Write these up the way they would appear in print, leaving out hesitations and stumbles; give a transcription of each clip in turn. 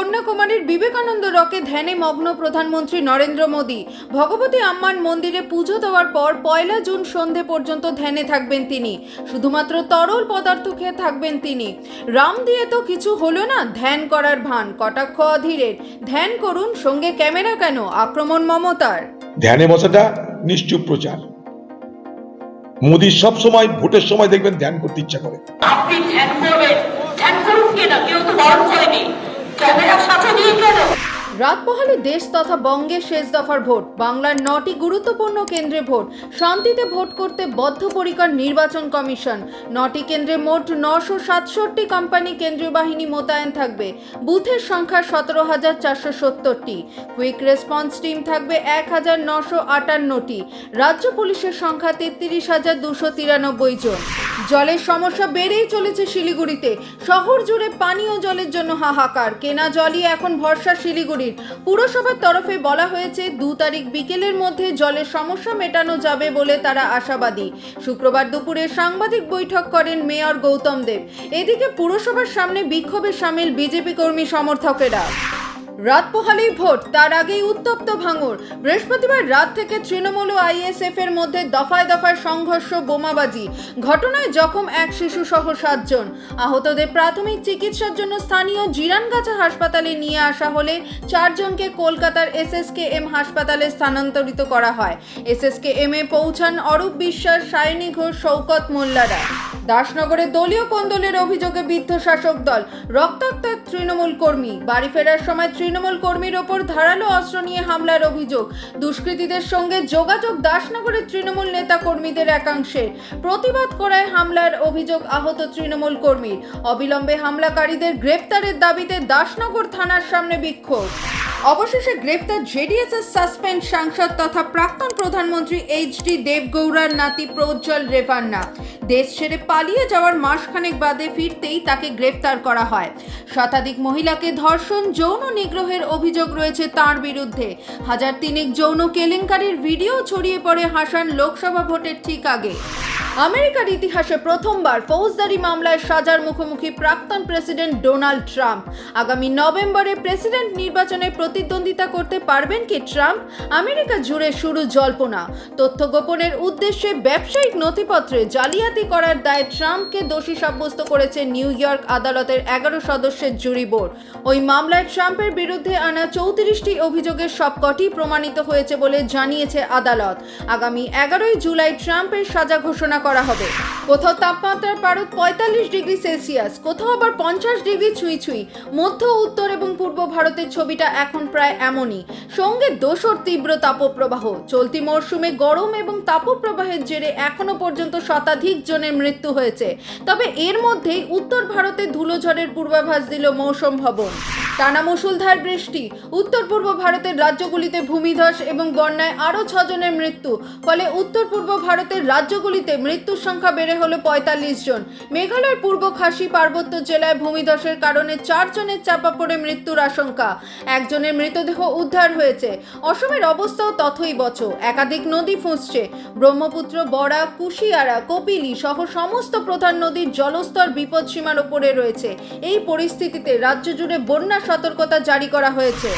কন্যাকুমারীর বিবেকানন্দ রকে ধ্যানে মগ্ন প্রধানমন্ত্রী নরেন্দ্র মোদী। ভগবতী আম্মার মন্দিরে পুজো দেওয়ার পর 1 জুন সন্ধে পর্যন্ত ধ্যানে থাকবেন তিনি। শুধুমাত্র তরল পদার্থ খেয়ে থাকবেন তিনি। রাম দিয়ে তো কিছু হলো না, ধ্যান করার ভান, কটাক্ষ অধীরের। ধ্যান করুন, সঙ্গে ক্যামেরা কেন, আক্রমণ মমতার। ধ্যানে বসাটা নিশ্চুপ প্রচার। মোদী সব সময় ভোটের সময় দেখবেন ধ্যান করতে ইচ্ছা করে। আপনি ধ্যান করবেন, ধ্যান করুন কিনা কেউ তো বারণ করেনি, ক্যামেরা সাথে নিয়ে কেন? রাত পোহালে দেশ তথা বঙ্গের শেষ দফার ভোট। বাংলার 9টি গুরুত্বপূর্ণ কেন্দ্রে ভোট। শান্তিতে ভোট করতে বদ্ধপরিকর নির্বাচন কমিশন। 9টি কেন্দ্রে মোট 967টি কোম্পানি কেন্দ্রীয় বাহিনী মোতায়েন থাকবে। বুথের সংখ্যা 17,470টি। কুইক রেসপন্স টিম থাকবে 1,958টি। রাজ্য পুলিশের সংখ্যা 33,293 জন। জলের সমস্যা বেড়েই চলেছে শিলিগুড়িতে। শহর জুড়ে পানীয় জলের জন্য হাহাকার। কেনা জলই এখন ভরসা শিলিগুড়ির। পুরসভার তরফে বলা হয়েছে 2 তারিখ বিকেলের মধ্যে জলের সমস্যা মেটানো যাবে বলে তারা আশাবাদী। শুক্রবার দুপুরে সাংবাদিক বৈঠক করেন মেয়র গৌতম দেব। এদিকে পুরসভার সামনে বিক্ষোভে সামিল বিজেপি কর্মী সমর্থকেরা। রাত পোহালেই ভোট, তার আগেই উত্তপ্ত ভাঙড়। বৃহস্পতিবার রাত থেকে তৃণমূল ও আইএসএফ এর মধ্যে দফায় দফায় সংঘর্ষ, বোমাবাজি। ঘটনায় জখম এক শিশু সহ 7 জন। আহতদের প্রাথমিক চিকিৎসার জন্য স্থানীয় জিরানগাছা হাসপাতালে নিয়ে আসা হলে 4 জনকে কলকাতার SSKM হাসপাতালে স্থানান্তরিত করা হয়। SSKM এ পৌঁছান অরূপ বিশ্বাস, সায়নী ঘোষ, শওকত মোল্লারা। দাসনগরে দলীয় কোন্দলের অভিযোগে বিদ্ধ শাসক দল। রক্তাক্ত এক তৃণমূল কর্মী। বাড়ি ফেরার সময় তৃণমূল কর্মীর ওপর ধারালো অস্ত্র নিয়ে হামলার অভিযোগ। দুষ্কৃতীদের সঙ্গে যোগাযোগ দাসনগরের তৃণমূল নেতা কর্মীদের একাংশের। প্রতিবাদ করায় হামলার অভিযোগ আহত তৃণমূল কর্মীর। অবিলম্বে হামলাকারীদের গ্রেফতারের দাবিতে দাসনগর থানার সামনে বিক্ষোভ। অবশেষে গ্রেফতার জেডিএস-এর সাসপেন্ড সাংসদ তথা প্রাক্তন প্রধানমন্ত্রী HD দেবগৌড়ার নাতি প্রজ্জ্বল রেভান্না। দেশ ছেড়ে পালিয়ে যাওয়ার মাসখানেক বাদে ফিরতেই তাকে গ্রেফতার করা হয়। শতাধিক মহিলাকে ধর্ষণ, যৌন নিগ্রহের অভিযোগ রয়েছে তাঁর বিরুদ্ধে। 1003 যৌন কেলেঙ্কারির ভিডিও ছড়িয়ে পড়ে হাসান লোকসভা ভোটের ঠিক আগে। আমেরিকার ইতিহাসে প্রথমবার ফৌজদারি মামলায় সাজার মুখোমুখি প্রাক্তন প্রেসিডেন্ট ডোনাল্ড ট্রাম্প। আগামী নভেম্বরে প্রেসিডেন্ট নির্বাচনে প্রতিদ্বন্দ্বিতা করতে পারবেন কি ট্রাম্প? আমেরিকা জুড়ে শুরু জল্পনা। তথ্য গোপনের উদ্দেশ্যে ব্যবসায়িক নথিপত্রে জালিয়াতি করার দায়ে ট্রাম্পকে দোষী সাব্যস্ত করেছে নিউ ইয়র্ক আদালতের 11 সদস্যের জুরি বোর্ড। ওই মামলায় ট্রাম্পের বিরুদ্ধে আনা 34টি অভিযোগের সবকটি প্রমাণিত হয়েছে বলে জানিয়েছে আদালত। আগামী 11 জুলাই ট্রাম্পের সাজা ঘোষণা করা হবে। কোথাও তাপমাত্রার পারদ 45 ডিগ্রি সেলসিয়াস, কোথাও আবার 50 ডিগ্রি ছুঁই ছুঁই। মধ্য, উত্তর এবং পূর্ব ভারতের ছবিটা এখন প্রায় এমনই। সঙ্গে দোসর তীব্র তাপপ্রবাহ। চলতি মরশুমে গরম এবং তাপপ্রবাহের জেরে এখনো পর্যন্ত শতাধিক জনের মৃত্যু হয়েছে। তবে এর মধ্যেই উত্তর ভারতে ধুলোঝড়ের পূর্বাভাস দিল মৌসুম ভবন। টানা মুষলধার বৃষ্টি। উত্তর পূর্ব ভারতের রাজ্যগুলিতে ভূমিধস এবং বন্যায় আরও 6 জনের মৃত্যু। ফলে উত্তর পূর্ব ভারতের রাজ্যগুলিতে মৃত্যুর সংখ্যা বেড়ে হলো 45 জন। মেঘালয়ের পূর্ব খাসি পার্বত্য জেলায় ভূমিধসের কারণে 4 জনের চাপা পড়ে মৃত্যুর আশঙ্কা। 1 জনের মৃতদেহ উদ্ধার হয়েছে। অসমের অবস্থাও তথৈবচ। একাধিক নদী ফুঁসছে। ব্রহ্মপুত্র, বরা, কুশিয়ারা, কপিলি সহ সমস্ত প্রধান নদীর জলস্তর বিপদসীমার ওপরে রয়েছে। এই পরিস্থিতিতে রাজ্য জুড়ে বন্যা সতর্কতা জারি করা হয়েছে।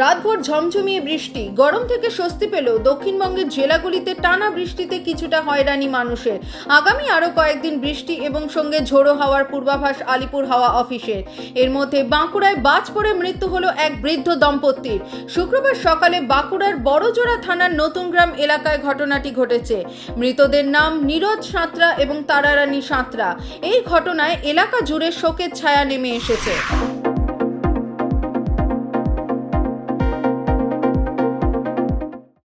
রাতভর ঝমঝমিয়ে বৃষ্টি। গরম থেকে স্বস্তি পেলেও দক্ষিণবঙ্গের জেলাগুলিতে টানা বৃষ্টিতে কিছুটা হয়রানি মানুষের। আগামী আরও কয়েকদিন বৃষ্টি এবং সঙ্গে ঝোড়ো হাওয়ার পূর্বাভাস আলিপুর হাওয়া অফিসের। এর মধ্যে বাঁকুড়ায় বাজ পড়ে মৃত্যু হলো এক বৃদ্ধ দম্পতির। শুক্রবার সকালে বাঁকুড়ার বড়জোড়া থানার নতুন গ্রাম এলাকায় ঘটনাটি ঘটেছে। মৃতদের নাম নীরজ সাঁতরা এবং তারারানী সাঁতরা। এই ঘটনায় এলাকা জুড়ে শোকের ছায়া নেমে এসেছে।